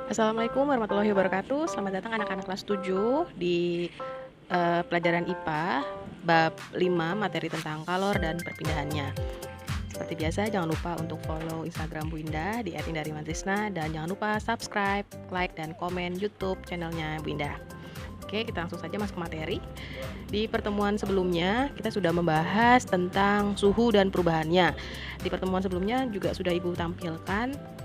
Assalamualaikum warahmatullahi wabarakatuh. Selamat datang anak-anak kelas 7 di pelajaran IPA bab 5 materi tentang kalor dan perpindahannya. Seperti biasa, jangan lupa untuk follow Instagram Bu Indah di @indarimatrisna dan jangan lupa subscribe, like, dan komen YouTube channelnya Bu Indah. Oke, kita langsung saja masuk ke materi. Di pertemuan sebelumnya kita sudah membahas tentang suhu dan perubahannya. Di pertemuan sebelumnya juga sudah Ibu tampilkan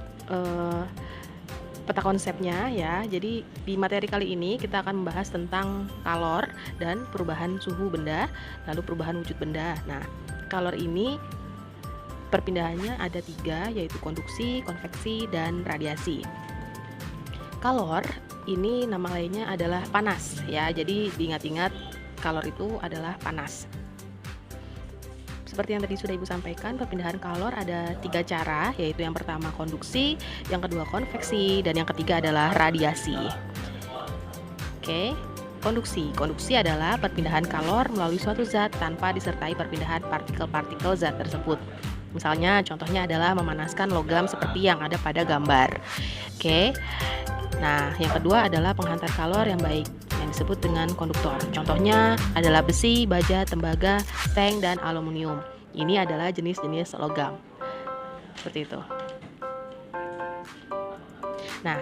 peta konsepnya ya. Jadi di materi kali ini kita akan membahas tentang kalor dan perubahan suhu benda, lalu perubahan wujud benda. Nah, kalor ini perpindahannya ada 3, yaitu konduksi, konveksi, dan radiasi. Kalor ini nama lainnya adalah panas ya. Jadi diingat-ingat kalor itu adalah panas. Seperti yang tadi sudah Ibu sampaikan, perpindahan kalor ada 3 cara, yaitu yang pertama konduksi, yang kedua konveksi, dan yang ketiga adalah radiasi. Oke, konduksi. Konduksi adalah perpindahan kalor melalui suatu zat tanpa disertai perpindahan partikel-partikel zat tersebut. Misalnya, contohnya adalah memanaskan logam seperti yang ada pada gambar. Oke, nah yang kedua adalah penghantar kalor yang baik, yang disebut dengan konduktor. Contohnya adalah besi, baja, tembaga, seng, dan aluminium. Ini adalah jenis-jenis logam. Seperti itu. Nah,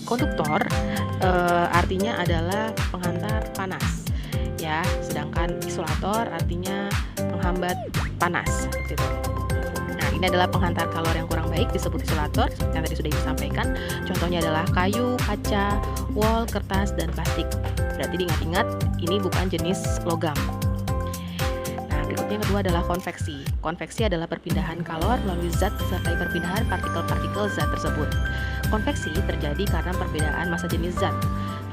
konduktor artinya adalah penghantar panas ya, sedangkan isolator artinya penghambat panas. Seperti itu. Nah, ini adalah penghantar kalor yang kurang baik, disebut isolator, seperti yang tadi sudah Ibu sampaikan. Contohnya adalah kayu, kaca, wol, kertas, dan plastik. Berarti diingat-ingat, ini bukan jenis logam. Nah, berikutnya yang kedua adalah konveksi. Konveksi adalah perpindahan kalor melalui zat disertai perpindahan partikel-partikel zat tersebut. Konveksi terjadi karena perbedaan massa jenis zat.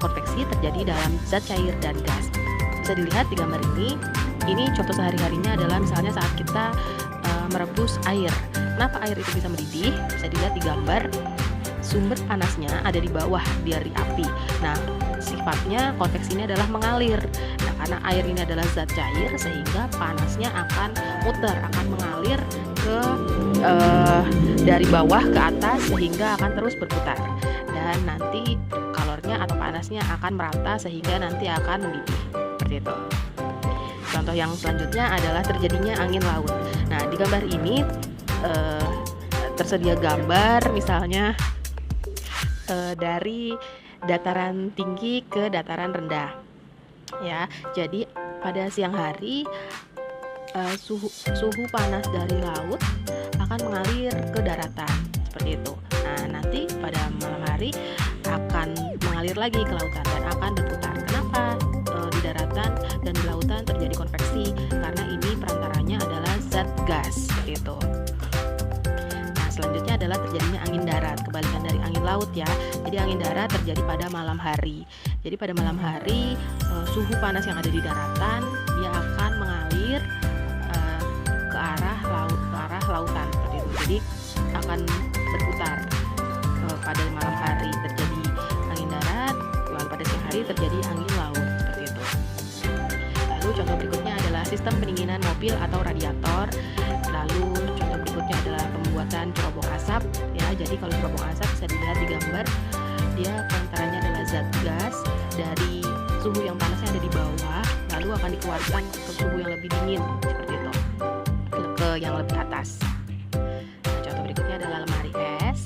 Konveksi terjadi dalam zat cair dan gas. Bisa dilihat di gambar ini. Ini contoh sehari-harinya adalah misalnya saat kita merebus air. Kenapa air itu bisa mendidih? Bisa dilihat di gambar. Sumber panasnya ada di bawah dari api. Nah, sifatnya konveksi ini adalah mengalir. Nah, karena air ini adalah zat cair, sehingga panasnya akan muter, akan mengalir ke dari bawah ke atas, sehingga akan terus berputar. Dan nanti kalornya atau panasnya akan merata, sehingga nanti akan mendidih. Seperti itu. Contoh yang selanjutnya adalah terjadinya angin laut. Nah, di gambar ini tersedia gambar misalnya dari dataran tinggi ke dataran rendah. Ya, jadi pada siang hari suhu panas dari laut akan mengalir ke daratan seperti itu. Nah, nanti pada malam hari akan mengalir lagi ke lautan dan akan berputar. Kenapa di daratan dan di lautan terjadi konveksi? Karena ini perantaranya adalah zat gas seperti itu. Nah, selanjutnya adalah terjadinya angin darat, kebalikan dari angin laut ya. Jadi angin darat terjadi pada malam hari. Jadi pada malam hari suhu panas yang ada di daratan dia akan mengalir ke arah lautan seperti itu. Jadi akan berputar. Pada malam hari terjadi angin darat, lalu pada siang hari terjadi angin laut seperti itu. Lalu contoh berikutnya adalah sistem pendinginan mobil atau radiator. Lalu contoh berikutnya adalah pembuatan cerobong asap ya. Jadi kalau cerobong asap bisa dilihat di gambar, dia perantaranya adalah zat gas dari suhu yang panasnya ada di bawah, lalu akan dikeluarkan ke suhu yang lebih dingin seperti itu, ke yang lebih atas. Nah, contoh berikutnya adalah lemari es.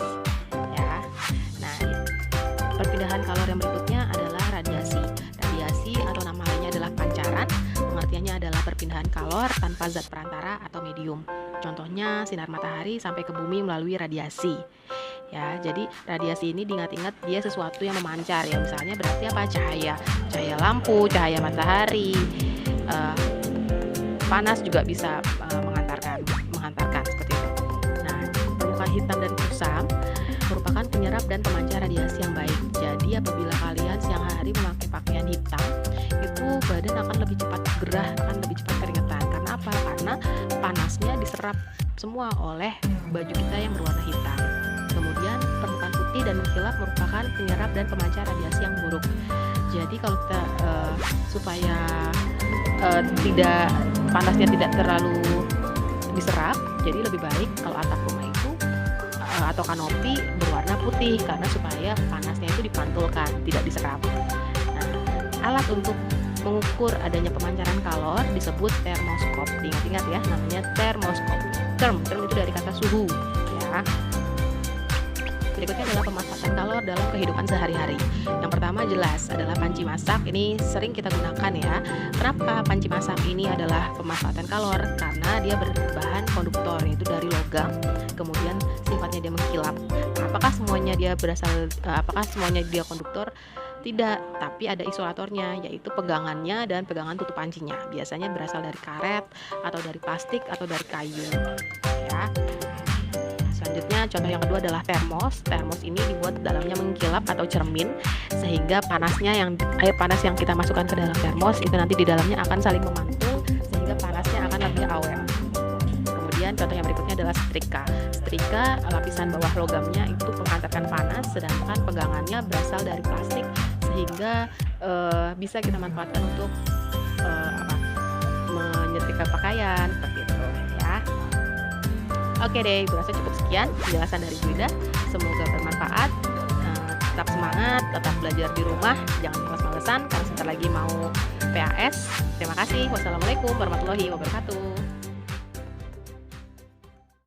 Perpindahan kalor yang berikutnya adalah radiasi. Radiasi atau nama lainnya adalah pancaran. Pengertiannya adalah perpindahan kalor tanpa zat perantara atau medium. Contohnya sinar matahari sampai ke bumi melalui radiasi. Ya, jadi radiasi ini diingat-ingat dia sesuatu yang memancar ya. Misalnya berarti apa? Cahaya lampu, cahaya matahari. Panas juga bisa menghantarkan seperti itu. Nah, permukaan hitam dan kusam merupakan penyerap dan pemancar radiasi yang baik. Jadi apabila kalian siang hari memakai pakaian hitam, itu badan akan lebih cepat gerah, akan lebih cepat keringetan. Karena apa? Karena panasnya diserap semua oleh baju kita yang berwarna hitam. Kemudian permukaan putih dan mengkilap merupakan penyerap dan pemancar radiasi yang buruk. Jadi kalau kita supaya panasnya tidak terlalu diserap, jadi lebih baik kalau atap rumah itu atau kanopi berwarna berwarna putih karena supaya panasnya itu dipantulkan, tidak diserap. Nah, alat untuk mengukur adanya pemancaran kalor disebut termoskop. Ingat-ingat ya, namanya termoskop. Term itu dari kata suhu, ya. Berikutnya adalah pemanfaatan kalor dalam kehidupan sehari-hari. Yang pertama jelas adalah panci masak. Ini sering kita gunakan ya. Kenapa panci masak ini adalah pemanfaatan kalor? Karena dia berbahan konduktor, yaitu dari logam. Kemudian sifatnya dia mengkilap. Apakah semuanya dia konduktor? Tidak, tapi ada isolatornya, yaitu pegangannya dan pegangan tutup pancinya. Biasanya berasal dari karet atau dari plastik atau dari kayu, ya. Selanjutnya contoh yang kedua adalah termos. Termos ini dibuat dalamnya mengkilap atau cermin, sehingga air panas yang kita masukkan ke dalam termos itu nanti di dalamnya akan saling memantul sehingga panasnya akan lebih awet. Kemudian contoh yang berikutnya adalah setrika. Setrika lapisan bawah logamnya itu menghantarkan panas, sedangkan pegangannya berasal dari plastik sehingga bisa kita manfaatkan untuk menyetrika pakaian seperti itu, ya. Oke deh, ibu rasa cukup sekian penjelasan dari Bu Ida. Semoga bermanfaat. Tetap semangat, tetap belajar di rumah, jangan males-malesan karena sebentar lagi mau PAS. Terima kasih. Wassalamualaikum warahmatullahi wabarakatuh.